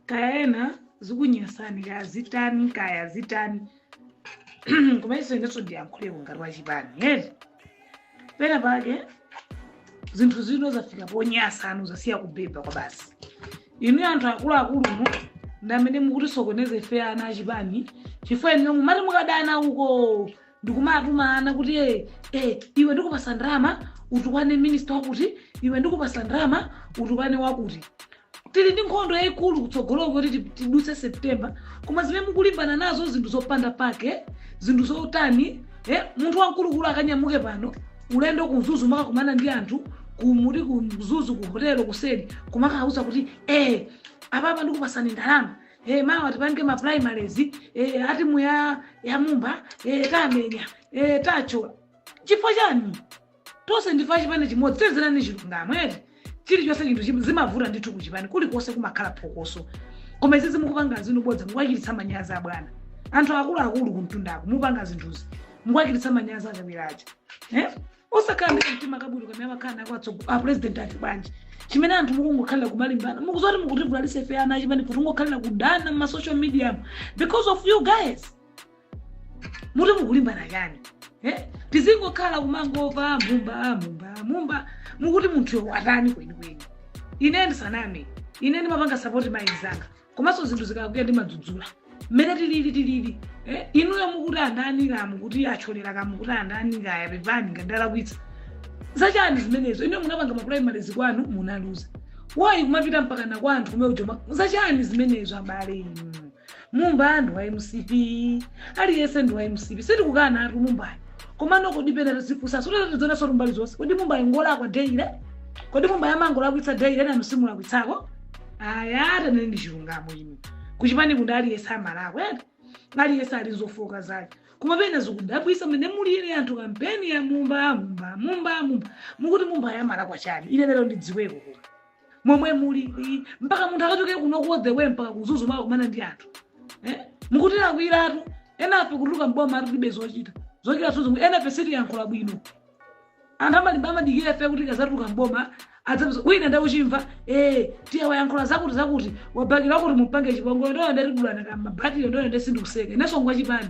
kaena zikunyasani kaya zitani koma iso ineso ndiyankhuleko ngati wachipani yeti pena pake zinthu zino zafika ponyasa anu zasiya kubeba kwa basi inu anthu akuluakulumu ndamene mukutisokoneza ife ana achipani chifukwa inu mati mukadana uko ndikumatumana kuti iwe ndikupasa ndrama utukwane minister wakuti iwe ndikupasa ndrama utukwane wakuti tili ndi nkhondo yayikulu kutsogoloko kuti tidutse September koma zimene mukulimbana nazo zinthu zopanda pake zinthu zotani munthu wankulukulu akanyamuke pano ulendo kuzuzu makakumana ndi anthu kumuti kuzuzu ku hotelo kuseli kumakauza kuti apapa ndikupasani ndalama mawa tipange ma primaries ati muya ya mumba tamenya tachola chifukwa chani tonse ndifa chipani chimodzi tezerani chilungamo chilichonse chinthu zimavuta ndithu kuchipani kulikonse kumakhala phokoso koma izi mukupanga zinthu bodza mukwachititsa manyazi abwana anthu akuluakulu kumtundako mupanga zinthuzi mukwachititsa manyazi akapiracha osakhala ndi mtima kabwino kamene amakhala nako a president ati bwanji chimene anthu mukungokhalira kumalimbana mukuzoti mukutibulalitsa ife ana achipani kuti mungokhalira kudana ma social media because of you guys muti mukulimbana yani tizingokhala kumangova mumba mukuti munthu watani kwenikweni ine ndisaname ine ndimapanga support maizanga komanso zinthu zikakuya ndimadzudzula mmene tilili inuyo mukuti andani mukuti acholera kamukuti andani kaya pepani ngandalakwitsa zachani zimenezo ine munapanga maprimaries kwanu munaluza wayi kumapita mpaka na kwanthu kumejoma zachani zimenezo abale inu mumba andu wa MCP aliyese ndu wa MCP siti kukana atu mumba komano kodipenda zipusa sote tizona so rumbali zonse kodi mumba ingola kwa deile kodi mumba yamangola kwitsa deile na nusimula kwitsako ayata ndi chilungamo inu kuchipani kundali yesa malako ngali yesa alizofoka zake kuma pena zikudabwisa mene mulire anthu kampeni ya mumba mukuti mumba yamala kwa chani ine lero ndidziweko momwe muli mpaka munthu akachoke kuno kuodhewe mpaka kuzuzu maka kumana ndi anthu mukuti lakwiratu enafe kutuluka mboma atibe zochita suzu enafe siti yankhola bwino anthu amalimba amadikira ife kuti kazatuluka mboma adzabizo wina ndauchimva tiya wayankhola zakuti wabakira kuti mupange chipongolo ndo ndatidulana kama batiro ndo ndasindikuseka neso ngwachipani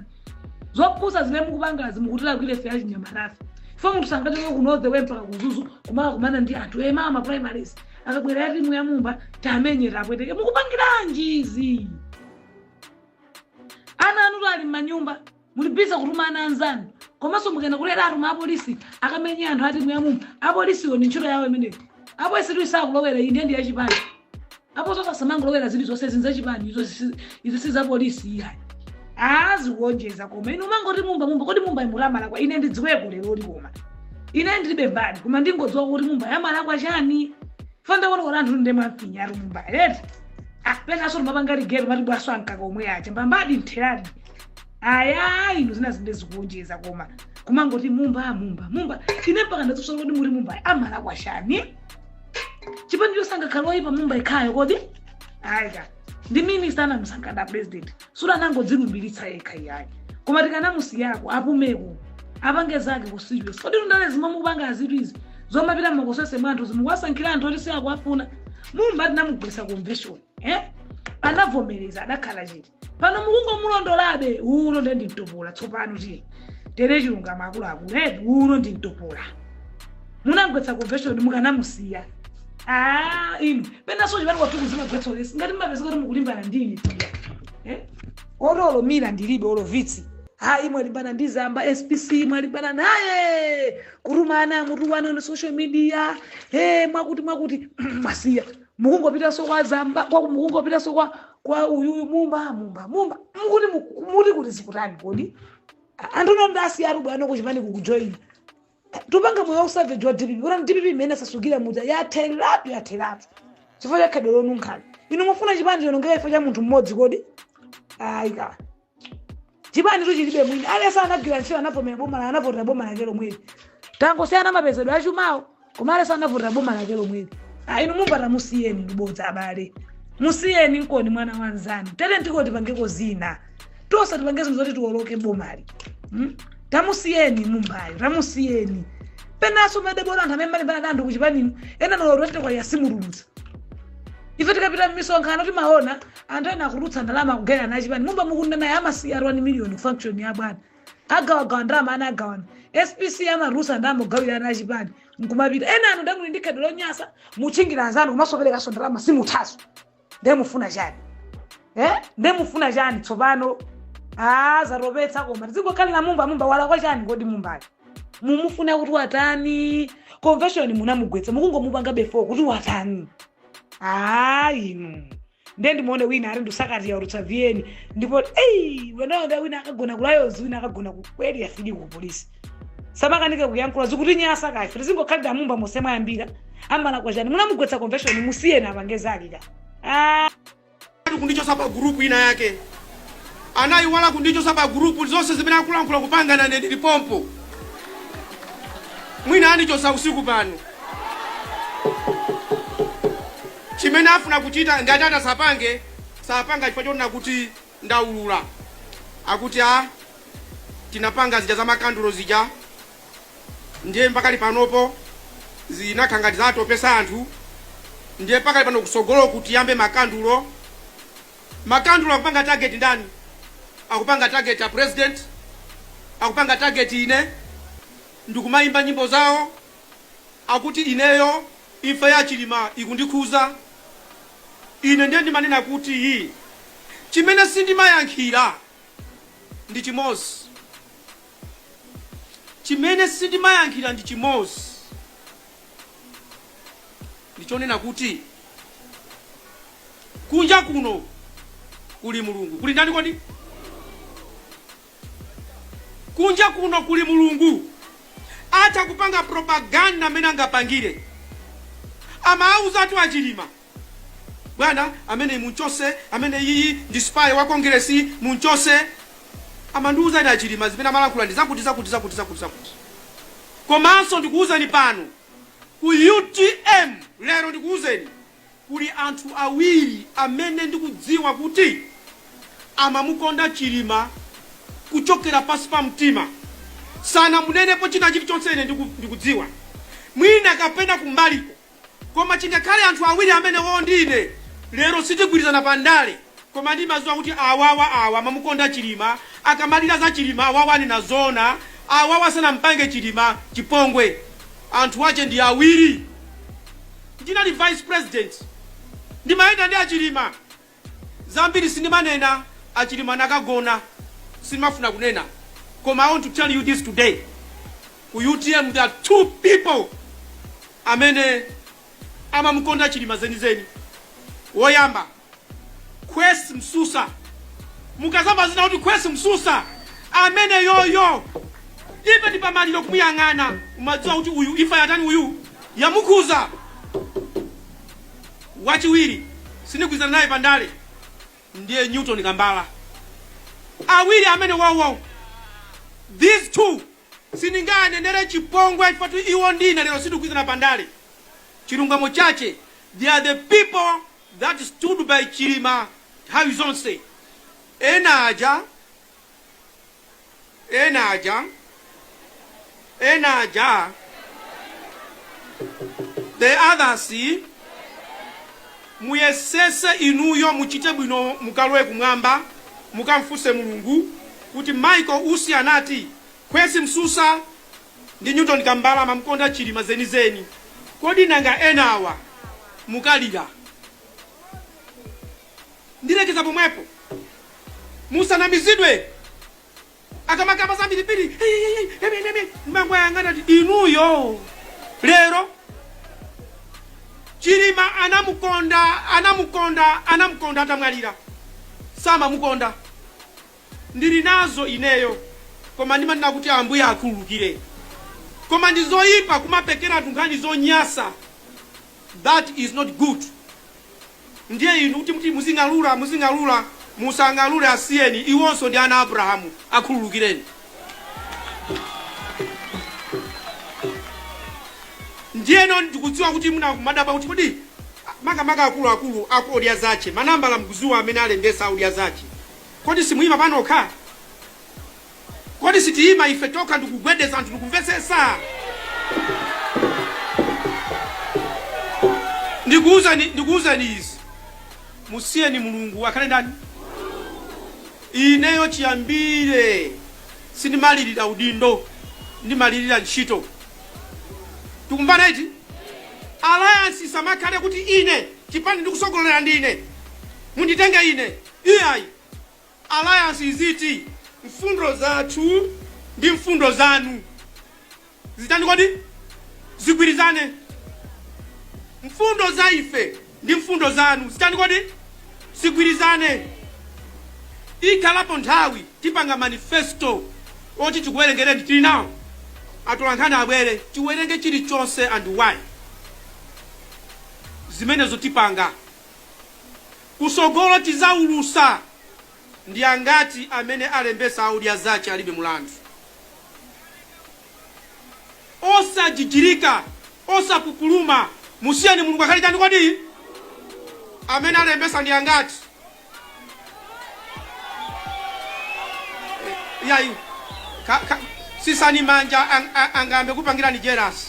zopusa zimene mukupangazi mukuti lakwira ife achinyamarafe ifo munthu sangachoke kunodhewe mpaka kuzuzu kumaka kumana ndi anthu mama primaries akabwera yati muya mumba tamenye tapweteke mukupangiranji izi ana anu ali manyumba mulibisa kutuma ana anzanu komanso mukena kulera atuma apolisi akamenye anthu ati muya mumba apolisi oni ntchito yawo imeneyo apo isitu isakulowera ine ndi yachipani apo zosasamangolowera zili zonse zinzachipani izo siza polisi iyayi azikuonjeza koma inu mangoti mumba kodi mumba imulamala kwa ine ndidziweko lero likoma ine ndilibe mbali koma ndingodziwa kuti mumba yamala kwa chani fanda wona anthu ndi mafinya ari mumba pena so mapanga ligero mati bwaso ankaka omwe acha mbambadi ntheradi inu zina zinde zikuonjeza koma kumangoti mumba ine mpaka ndatsosa kuti muri mumba amala kwa chani chipani chosanga khalwa ipa mumba ikhayo kodi ayika ndi minister na msangada president sura nango dzilumbiritsa yekha iyayi koma tikanamusiyako apumeko apange zake ku serious kodi ndale zimamupanga azitu izi zomapita makosese mwanthu zimuwasankhira anthu oti siya kuafuna mumba tinamugwesa convention anavomereza adakhala chiti pano mukungomulondolabe uno ndi mtopola tsopano ti tere chilungamo akuluakulu uno ndi mtopola munamgwetsa convention mukanamusiya inu pena so chipani kwatuku zimagwetsa lesi ngati mapeza kuti mukulimbana ndini pia ololo mira ndilibe olovitsi imwe limbana ndi Zamba SPC mwalimbana naye kurumana mutu wana social media mwakuti mwasiya mukungopita so kwa Zamba mukungopita so kwa uyu mumba mukuti kuti zikutani kodi anthu ndasi ari bwana kuchipani kukujoin tupanga moyo usave jodiri ora ndipipi imene sasukira muja yathelatu chifukwa chakhadolo nunkhani inu mufuna chipani chonongera ifo cha munthu mmodzi kodi ayika chipani chilibe mwini alesa anagwira ntchito anavomera boma anavotera boma lake lomweli tangosiyana mapezedwe achumawo koma alesa anavotera boma lake lomweli inu mumpata musiyeni ndibodza abale musiyeni nkoni mwana wanzani tere ndikoti pangeko zina tosa tipange zinthu zoti tiwoloke bomali tamusiyeni mumbayo tamusiyeni penaso madebora anthu amene malimbana ndi anthu kuchipani ena noloro tete kwa yasimululutsa ife tikapita m'misonkhano timaona anthu ena akutulutsa ndalama kugawira ana achipani mumba mukunda naye amasiya 1 million function ya bwana agawagawa ndalama ana agawana SPC amarusa ndamugawira ana achipani nkumapita ena anu ndamuli ndikhadi lonyasa muchingira anzanu kumasopereka ndalama simuthaso ndemufuna chani ndemufuna chani tsopano zaropetsa koma tizingokhalira mumba wala kwa chani kodi mumbayo mumufuna kuti watani convention munamugwetsa mukungomupanga before kuti watani inu ndendi muone wina ari ndusakati ya urutsavieni ndipo wenaonda wina akagona kulayozi wina akagona kukweli yafidi ku polisi samakanike kuyankhula zikuti nyasa kafe tizingokhalira mumba mosema yambira amala kwa chani munamugwetsa convention musiyena apangeza akika kundicho sapa group ina yake anayiwala kundicho sapa group zonse zimene akulankhula kupangana ndi lipompo mwina andicho sa usiku pano chimene afuna kuchita ngati ata sapanga chifukwa choti nakuti ndaulula akuti tinapanga zija za makandulo zija ndiye mpakali panopo zinakhangati zatopesa anthu ndiye pakali pano kusogolo kuti yambe makandulo akupanga target ndani akupanga target ya president akupanga target ine ndikumayimba nyimbo zawo akuti ineyo imfa ya Chilima ikundikhuza ine ndiye ndimanena kuti chimene sindimayankhira ndi chimozi chimene sindimayankhira ndi chimozi ndichonena kuti kunja kuno kuli Mulungu kuli ndani kodi kunja kuno kuli Mulungu acha kupanga propaganda amene angapangire amauza atu a Chilima bwana amene munchose amene iyi ndi spy wa kongresi munchose amanduza ina Chilima zimene amalankhula ndi zakuti komanso ndikuuzeni pano ku UTM lero ndikuuzeni kuli anthu awiri amene ndikudziwa kuti amamukonda Chilima kuchokera pasi pa mtima sana munenepo china chilichonse ine ndikudziwa mwina kapena kumbaliko koma chingakhale anthu awiri amene ndine lero sitigwirizana pandale koma ndimadziwa kuti awawa amamukonda Chilima akamalira za Chilima awawa ni nazona awawa sana mpange Chilima chipongwe anthu wache ndi awiri ndinali vice president ndimayenda ndi a Chilima zambiri sindimanena a Chilima nakagona simafuna kunena koma I want to tell you this today ku UTM there are 2 people amene amamukonda Chilima zenizeni woyamba Kwesi Msusa mukazamba zina kuti Kwesi Msusa amene yoyo ife ndi pamaliro kumuyang'ana umadziwa kuti uyu ifa yatani uyu yamukhuza wachiwiri sindigwirizana naye pandale ndiye Newton Kambala awiri amene wow these 2 sininganenere chipongwe ifatu iwo ndine lero sitigwirizana pandale chilungamo chache they are the people that stood by Chilima how is on say enaja the others muyesese inuyo muchite bwino mukalowe kumwamba mukamfuse Mulungu kuti Michael Usi anati Kwesi Msusa ndi Newton Kambala mamkonda Chilima zenizeni kodi nanga enawa mukalira ndilekeza pomwepo musanamizidwe akamakamba za pilipili mbango yangana inuyo lero Chilima anamukonda atamwalira sama mukonda ndili nazo ineyo koma ndimanena kuti Ambuye akhululukire koma ndizoyipa kumapekera tunkhani zonyasa that is not good ndiye inu kuti muzingalula musangalule asiyeni iwonso ndi ana Abrahamu akhululukireni ndiyeno ndikudziwa kuti muna kumadaba kuti kodi makamaka akulu akodya zache manambala mkuzuwa amene alembesa audya zache kodi simuyima panokha kodi sitiyima ife toka ndikugwedeza anthu ndikumvesesa ndikuuzani izi musiyeni mulungu akhale ndani. Ineyo chiyambire sindimalirira udindo, ndimalirira ntchito. Tikumvana iti? Alliance samakhale kuti ine chipani ndikusogolera ndine munditenge ine. Iyayi, alliance iziti mfundo zathu ndi mfundo zanu zitani kodi zigwirizane. Mfundo za ife ndi mfundo zanu zitani kodi zigwirizane. Ikhalapo nthawi tipanga manifesto oti tikuwerengere tili nawo. Atolankhani abwere tiwerenge chilichonse and why. Zimenezo tipanga kusogolo tizaulusa ndi angati amene alembesa audia zache alibe mulandu. Osajijirika, osapupuluma, musiyeni mulungu akhale ndani kodi. Amene alembesa ndi angati. Yayi sisani manja angambe kupangira ni jealous.